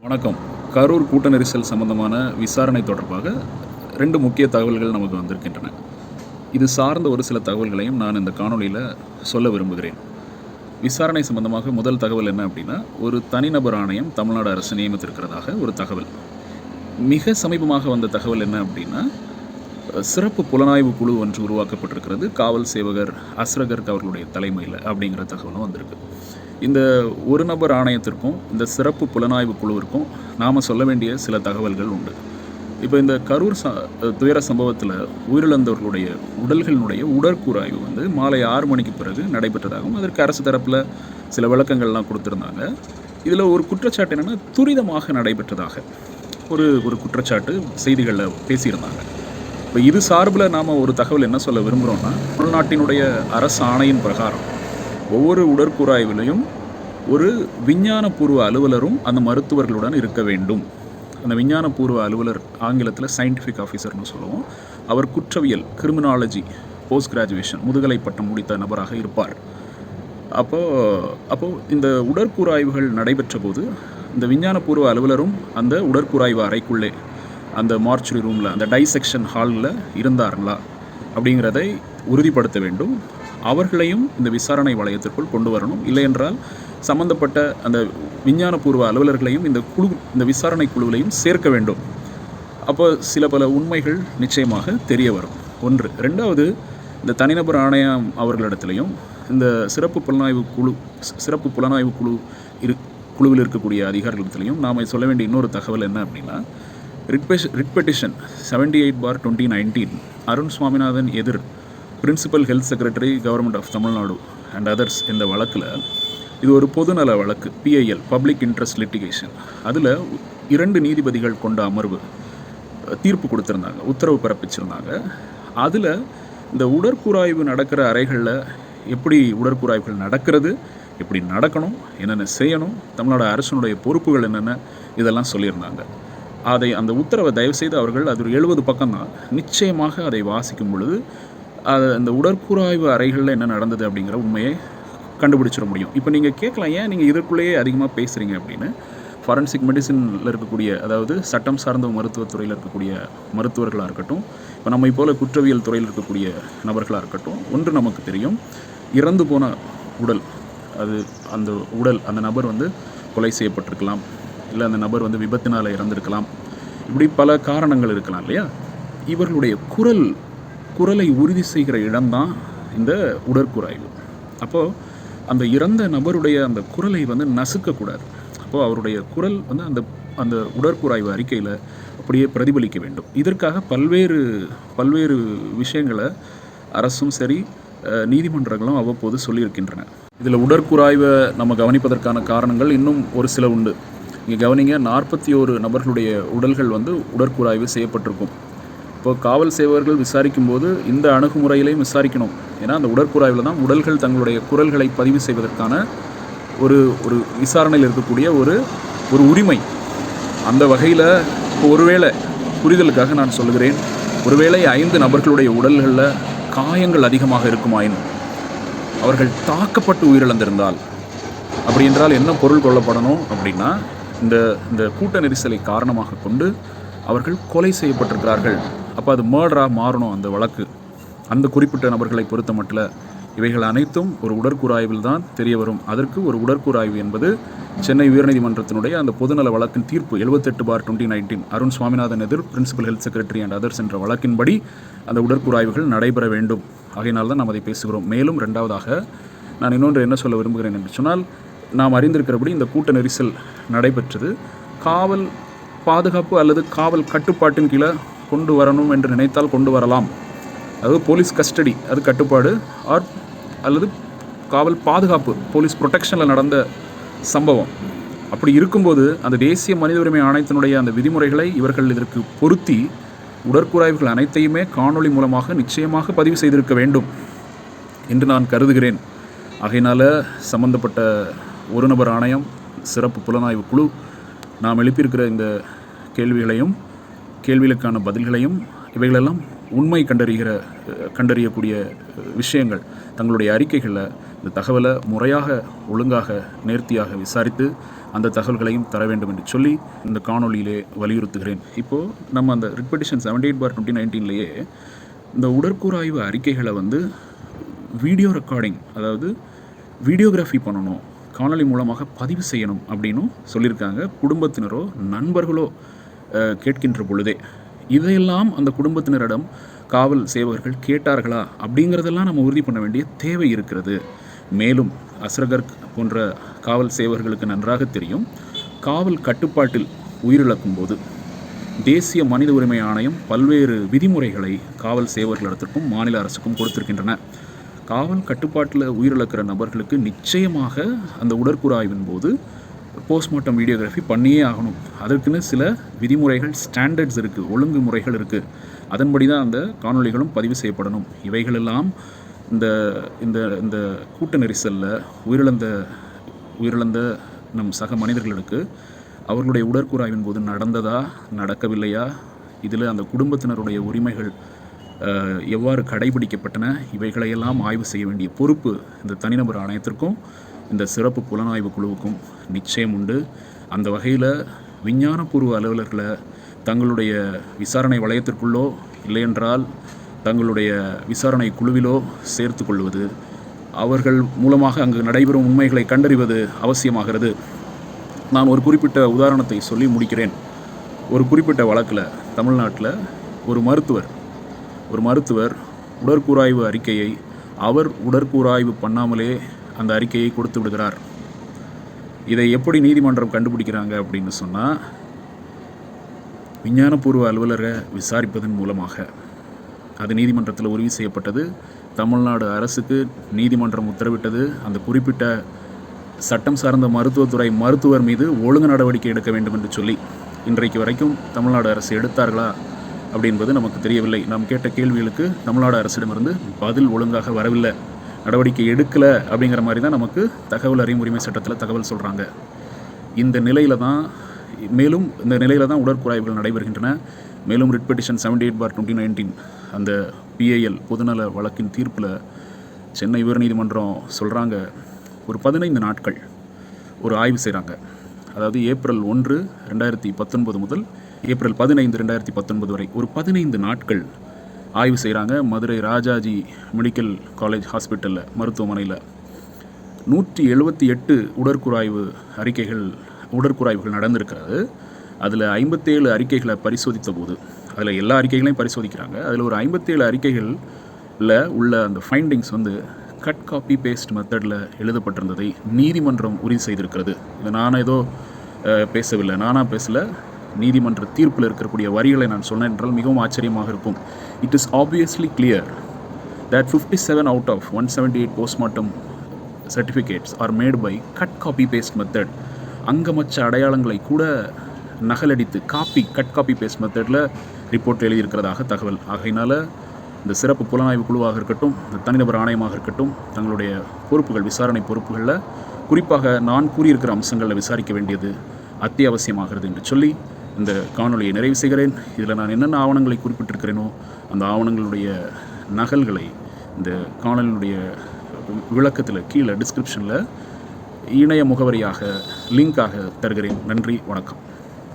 வணக்கம். கரூர் கூட்ட நெரிசல் சம்பந்தமான விசாரணை தொடர்பாக 2 முக்கிய தகவல்கள் நமக்கு வந்திருக்கின்றன. இது சார்ந்த ஒரு சில தகவல்களையும் நான் இந்த காணொளியில் சொல்ல விரும்புகிறேன். விசாரணை சம்பந்தமாக முதல் தகவல் என்ன அப்படின்னா, ஒரு தனிநபர் ஆணையம் தமிழ்நாடு அரசு நியமித்திருக்கிறதாக ஒரு தகவல். மிக சமீபமாக வந்த தகவல் என்ன அப்படின்னா, சிறப்பு புலனாய்வு குழு ஒன்று உருவாக்கப்பட்டிருக்கிறது காவல் சேவகர் அஸ்ரகர் அவர்களுடைய தலைமையில் அப்படிங்கிற தகவலும் வந்திருக்கு. இந்த ஒரு நபர் ஆணையத்திற்கும் இந்த சிறப்பு புலனாய்வு குழுவிற்கும் நாம் சொல்ல வேண்டிய சில தகவல்கள் உண்டு. இப்போ இந்த கரூர் துயர சம்பவத்தில் உயிரிழந்தவர்களுடைய உடல்களினுடைய உடற்கூறாய்வு மாலை 6 மணிக்கு பிறகு நடைபெற்றதாகவும் அதற்கு அரசு தரப்பில் சில விளக்கங்கள்லாம் கொடுத்துருந்தாங்க. இதில் ஒரு குற்றச்சாட்டு என்னென்னா, துரிதமாக நடைபெற்றதாக ஒரு குற்றச்சாட்டு செய்திகளில் பேசியிருந்தாங்க. இப்போ இது சார்பில் நாம் ஒரு தகவல் என்ன சொல்ல விரும்புகிறோன்னா, தமிழ்நாட்டினுடைய அரசு ஆணையின் பிரகாரம் ஒவ்வொரு உடற்கூறாய்விலையும் ஒரு விஞ்ஞானபூர்வ அலுவலரும் அந்த மருத்துவர்களுடன் இருக்க வேண்டும். அந்த விஞ்ஞானபூர்வ அலுவலர் ஆங்கிலத்தில் சயின்டிஃபிக் ஆஃபீஸர்னு சொல்லுவோம். அவர் குற்றவியல் கிரிமினாலஜி போஸ்ட் கிராஜுவேஷன் முதுகலை பட்டம் முடித்த நபராக இருப்பார். அப்போது இந்த உடற்கூறாய்வுகள் நடைபெற்ற போது இந்த விஞ்ஞானபூர்வ அலுவலரும் அந்த உடற்கூறாய்வு அறைக்குள்ளே அந்த மார்ச்சுரி ரூமில் அந்த டைசெக்ஷன் ஹாலில் இருந்தார்களா அப்படிங்கிறதை உறுதிப்படுத்த வேண்டும். அவர்களையும் இந்த விசாரணை வளையத்திற்குள் கொண்டு வரணும். இல்லையென்றால் சம்பந்தப்பட்ட அந்த விஞ்ஞானபூர்வ அலுவலர்களையும் இந்த விசாரணை குழுவிலையும் சேர்க்க வேண்டும். அப்போ சில பல உண்மைகள் நிச்சயமாக தெரிய வரும். ஒன்று. ரெண்டாவது, இந்த தனிநபர் ஆணையம் அவர்களிடத்திலையும் இந்த சிறப்பு புலனாய்வு குழுவில் இருக்கக்கூடிய அதிகாரிகளிடத்திலையும் நாம் சொல்ல வேண்டிய இன்னொரு தகவல் என்ன அப்படின்னா, ரிட் பெட்டிஷன் 78/2019 அருண் சுவாமிநாதன் எதிர் principal health secretary government of Tamil Nadu and others இந்த வழக்கில், இது ஒரு பொதுநல வழக்கு, PIL பப்ளிக் இன்ட்ரெஸ்ட் லிட்டிகேஷன். அதில் 2 நீதிபதிகள் கொண்ட அமர்வு தீர்ப்பு கொடுத்துருந்தாங்க, உத்தரவு பிறப்பிச்சிருந்தாங்க. அதில் இந்த உடற்கூறாய்வு நடக்கிற அறைகளில் எப்படி உடற்கூறாய்வுகள் நடக்கிறது, எப்படி நடக்கணும், என்னென்ன செய்யணும், தமிழ்நாடு அரசினுடைய பொறுப்புகள் என்னென்ன, இதெல்லாம் சொல்லியிருந்தாங்க. அந்த உத்தரவை தயவுசெய்து அவர்கள், அது ஒரு 70 பக்கம் தான், நிச்சயமாக அதை வாசிக்கும் பொழுது அந்த உடற்கூறாய்வு அறைகளில் என்ன நடந்தது அப்படிங்கிற உண்மையை கண்டுபிடிச்சிட முடியும். இப்போ நீங்கள் கேட்கலாம், ஏன் நீங்கள் இதற்குள்ளேயே அதிகமாக பேசுகிறீங்க அப்படின்னு. ஃபாரன்சிக் மெடிசனில் இருக்கக்கூடிய, அதாவது சட்டம் சார்ந்த மருத்துவத்துறையில் இருக்கக்கூடிய மருத்துவர்களாக இருக்கட்டும், இப்போ நம்மை போல குற்றவியல் துறையில் இருக்கக்கூடிய நபர்களாக இருக்கட்டும், ஒன்று நமக்கு தெரியும், இறந்து போன உடல், அந்த நபர் கொலை செய்யப்பட்டிருக்கலாம், இல்லை அந்த நபர் விபத்தினால் இறந்திருக்கலாம், இப்படி பல காரணங்கள் இருக்கலாம் இல்லையா. இவர்களுடைய குரலை உறுதி செய்கிற இடம்தான் இந்த உடற்கூறாய்வு. அப்போது அந்த இறந்த நபருடைய அந்த குரலை நசுக்கக்கூடாது. அப்போது அவருடைய குரல் அந்த உடற்கூறாய்வு அறிக்கையில் அப்படியே பிரதிபலிக்க வேண்டும். இதற்காக பல்வேறு விஷயங்களை அரசும் சரி நீதிமன்றங்களும் அவ்வப்போது சொல்லியிருக்கின்றன. இதில் உடற்கூறாய்வை நம்ம கவனிப்பதற்கான காரணங்கள் இன்னும் ஒரு சில உண்டு. இங்கே கவனிங்க, 41 நபர்களுடைய உடல்கள் உடற்கூறாய்வு செய்யப்பட்டிருக்கும். இப்போ காவல் சேவகர்கள் விசாரிக்கும் போது இந்த அணுகுமுறையிலையும் விசாரிக்கணும். ஏன்னா அந்த உடற்கூறாய்வில் தான் உடல்கள் தங்களுடைய குரல்களை பதிவு செய்வதற்கான ஒரு விசாரணையில் இருக்கக்கூடிய ஒரு உரிமை. அந்த வகையில் இப்போ ஒருவேளை, புரிதலுக்காக நான் சொல்லுகிறேன், ஒருவேளை 5 நபர்களுடைய உடல்களில் காயங்கள் அதிகமாக இருக்குமாயினும் அவர்கள் தாக்கப்பட்டு உயிரிழந்திருந்தால், அப்படி என்றால் என்ன பொருள் கொள்ளப்படணும் அப்படின்னா, இந்த கூட்ட நெரிசலை காரணமாக கொண்டு அவர்கள் கொலை செய்யப்பட்டிருக்கிறார்கள். அப்போ அது மர்டராக மாறணும் அந்த வழக்கு. அந்த குறிப்பிட்ட நபர்களை பொறுத்த மட்டும் இவைகள் அனைத்தும் ஒரு உடற்கூறாய்வில் தான் தெரிய வரும். அதற்கு ஒரு உடற்கூறாய்வு என்பது சென்னை உயர்நீதிமன்றத்தினுடைய அந்த பொதுநல வழக்கின் தீர்ப்பு 78/2019 அருண் சுவாமிநாதன் எதிர் principal health secretary and others என்ற வழக்கின்படி அந்த உடற்கூறாய்வுகள் நடைபெற வேண்டும். ஆகையினால் தான் நாம் அதை பேசுகிறோம். மேலும் ரெண்டாவதாக நான் இன்னொன்று என்ன சொல்ல விரும்புகிறேன் என்று சொன்னால், நாம் அறிந்திருக்கிறபடி இந்த கூட்ட நெரிசல் நடைபெற்றது காவல் பாதுகாப்பு அல்லது காவல் கட்டுப்பாட்டின் கீழே கொண்டு வரணும் என்று நினைத்தால் கொண்டு வரலாம். அதாவது போலீஸ் கஸ்டடி, அது கட்டுப்பாடு, அல்லது காவல் பாதுகாப்பு, போலீஸ் ப்ரொடெக்ஷனில் நடந்த சம்பவம். அப்படி இருக்கும்போது அந்த தேசிய மனித உரிமை ஆணையத்தினுடைய அந்த விதிமுறைகளை இவர்கள் இதற்கு பொருத்தி உடற்கூறாய்வுகள் அனைத்தையுமே காணொளி மூலமாக நிச்சயமாக பதிவு செய்திருக்க வேண்டும் என்று நான் கருதுகிறேன். ஆகையினால் சம்பந்தப்பட்ட ஒரு நபர் ஆணையம், சிறப்பு புலனாய்வு குழு நாம் எழுப்பியிருக்கிற இந்த கேள்விகளுக்கான பதில்களையும் இவைகளெல்லாம் உண்மை கண்டறியக்கூடிய விஷயங்கள் தங்களுடைய அறிக்கைகளில் இந்த தகவலை முறையாக ஒழுங்காக நேர்த்தியாக விசாரித்து அந்த தகவல்களையும் தர வேண்டும் என்று சொல்லி இந்த காணொலியிலே வலியுறுத்துகிறேன். இப்போது நம்ம அந்த ரிட் பெட்டிஷன் 78/2019 இந்த உடற்கூறாய்வு அறிக்கைகளை வீடியோ ரெக்கார்டிங், அதாவது வீடியோகிராஃபி பண்ணணும், காணொலி மூலமாக பதிவு செய்யணும் அப்படின்னும் சொல்லியிருக்காங்க. குடும்பத்தினரோ நண்பர்களோ கேட்கின்ற பொழுதே இதையெல்லாம் அந்த குடும்பத்தினரிடம் காவல் சேவகர்கள் கேட்டார்களா அப்படிங்கிறதெல்லாம் நம்ம உறுதி பண்ண வேண்டிய தேவை இருக்கிறது. மேலும் அஸ்ரகர் போன்ற காவல் சேவகர்களுக்கு நன்றாக தெரியும், காவல் கட்டுப்பாட்டில் உயிரிழக்கும் போது தேசிய மனித உரிமை ஆணையம் பல்வேறு விதிமுறைகளை காவல் சேவர்களிடத்திற்கும் மாநில அரசுக்கும் கொடுத்திருக்கின்றன. காவல் கட்டுப்பாட்டில் உயிரிழக்கிற நபர்களுக்கு நிச்சயமாக அந்த உடற்கூறாய்வின் போது போஸ்ட்மார்ட்டம் வீடியோகிராஃபி பண்ணியே ஆகணும். அதற்குன்னு சில விதிமுறைகள், ஸ்டாண்டர்ட்ஸ் இருக்குது, ஒழுங்குமுறைகள் இருக்குது. அதன்படி தான் அந்த காணொலிகளும் பதிவு செய்யப்படணும். இவைகளெல்லாம் இந்த இந்த இந்த கூட்ட நெரிசலில் உயிரிழந்த நம் சக மனிதர்களுக்கு அவர்களுடைய உடற்கூறாய்வின் போது நடந்ததா நடக்கவில்லையா, இதில் அந்த குடும்பத்தினருடைய உரிமைகள் எவ்வாறு கடைபிடிக்கப்பட்டன, இவைகளையெல்லாம் ஆய்வு செய்ய வேண்டிய பொறுப்பு இந்த தனிநபர் ஆணையத்திற்கும் இந்த சிறப்பு புலனாய்வு குழுவுக்கும் நிச்சயம் உண்டு. அந்த வகையில் விஞ்ஞானபூர்வ அலுவலர்களை தங்களுடைய விசாரணை வளையத்திற்குள்ளோ இல்லையென்றால் தங்களுடைய விசாரணை குழுவிலோ சேர்த்து கொள்வது, அவர்கள் மூலமாக அங்கு நடைபெறும் உண்மைகளை கண்டறிவது அவசியமாகிறது. நான் ஒரு குறிப்பிட்ட உதாரணத்தை சொல்லி முடிக்கிறேன். ஒரு குறிப்பிட்ட வழக்கில் தமிழ்நாட்டில் ஒரு மருத்துவர் உடற்கூறாய்வு அறிக்கையை அவர் உடற்கூறாய்வு பண்ணாமலே அந்த அறிக்கையை கொடுத்து விடுகிறார். இதை எப்படி நீதிமன்றம் கண்டுபிடிக்கிறாங்க அப்படின்னு சொன்னால், விஞ்ஞானபூர்வ அலுவலரை விசாரிப்பதன் மூலமாக. அது நீதிமன்றத்தில் உறுதி செய்யப்பட்டது. தமிழ்நாடு அரசுக்கு நீதிமன்றம் உத்தரவிட்டது, அந்த குறிப்பிட்ட சட்டம் சார்ந்த மருத்துவத்துறை மருத்துவர் மீது ஒழுங்கு நடவடிக்கை எடுக்க வேண்டும் என்று சொல்லி. இன்றைக்கு வரைக்கும் தமிழ்நாடு அரசு எடுத்தார்களா அப்படின்பது நமக்கு தெரியவில்லை. நாம் கேட்ட கேள்விகளுக்கு தமிழ்நாடு அரசிடமிருந்து பதில் ஒழுங்காக வரவில்லை, நடவடிக்கை எடுக்கலை அப்படிங்கிற மாதிரி தான் நமக்கு தகவல் அறியும் உரிமை சட்டத்தில் தகவல் சொல்கிறாங்க. இந்த நிலையில் தான் உடற்கூறாய்வுகள் நடைபெறுகின்றன. மேலும் ரிட் பெட்டிஷன் 78/2019 அந்த PIL பொதுநல வழக்கின் தீர்ப்பில் சென்னை உயர்நீதிமன்றம் சொல்கிறாங்க, ஒரு 15 நாட்கள் ஒரு ஆய்வு செய்கிறாங்க. அதாவது ஏப்ரல் 1, 2019 முதல் ஏப்ரல் 15, 2019 வரை ஒரு 15 நாட்கள் ஆய்வு செய்கிறாங்க. மதுரை ராஜாஜி மெடிக்கல் காலேஜ் ஹாஸ்பிட்டலில் மருத்துவமனையில் 178 உடற்கூறாய்வுகள் நடந்திருக்கிறது. அதில் 57 அறிக்கைகளை பரிசோதித்த போது, அதில் எல்லா அறிக்கைகளையும் பரிசோதிக்கிறாங்க. அதில் ஒரு 57 அறிக்கைகளில் உள்ள அந்த ஃபைண்டிங்ஸ் கட் காப்பி பேஸ்ட் மெத்தடில் எழுதப்பட்டிருந்ததை நீதிமன்றம் உறுதி செய்திருக்கிறது. இதை நான் ஏதோ பேசவில்லை, நானாக பேசலை, நீதிமன்ற தீர்ப்பில் இருக்கக்கூடிய வரிகளை நான் சொன்னேன் என்றால் மிகவும் ஆச்சரியமாக இருக்கும். It is obviously clear that 57 out of 178 postmortem certificates are made by cut copy paste method. அங்கமச்ச அடையாளங்களை கூட நகலடித்து கட் காப்பி பேஸ்ட் மெத்தடில் ரிப்போர்ட் எழுதியிருக்கிறதாக தகவல். ஆகையினால் இந்த சிறப்பு புலனாய்வு குழுவாக இருக்கட்டும், இந்த தனிநபர் ஆணையமாக இருக்கட்டும், தங்களுடைய விசாரணை பொறுப்புகளில் குறிப்பாக நான் கூறியிருக்கிற அம்சங்களில் விசாரிக்க வேண்டியது அத்தியாவசியமாகிறது என்று சொல்லி இந்த காணொலியை நிறைவு செய்கிறேன். இதில் நான் என்னென்ன ஆவணங்களை குறிப்பிட்டிருக்கிறேனோ அந்த ஆவணங்களுடைய நகல்களை இந்த காணொலியினுடைய விளக்கத்தில் கீழே டிஸ்கிரிப்ஷனில் இணைய முகவரியாக லிங்காக தருகிறேன். நன்றி, வணக்கம்.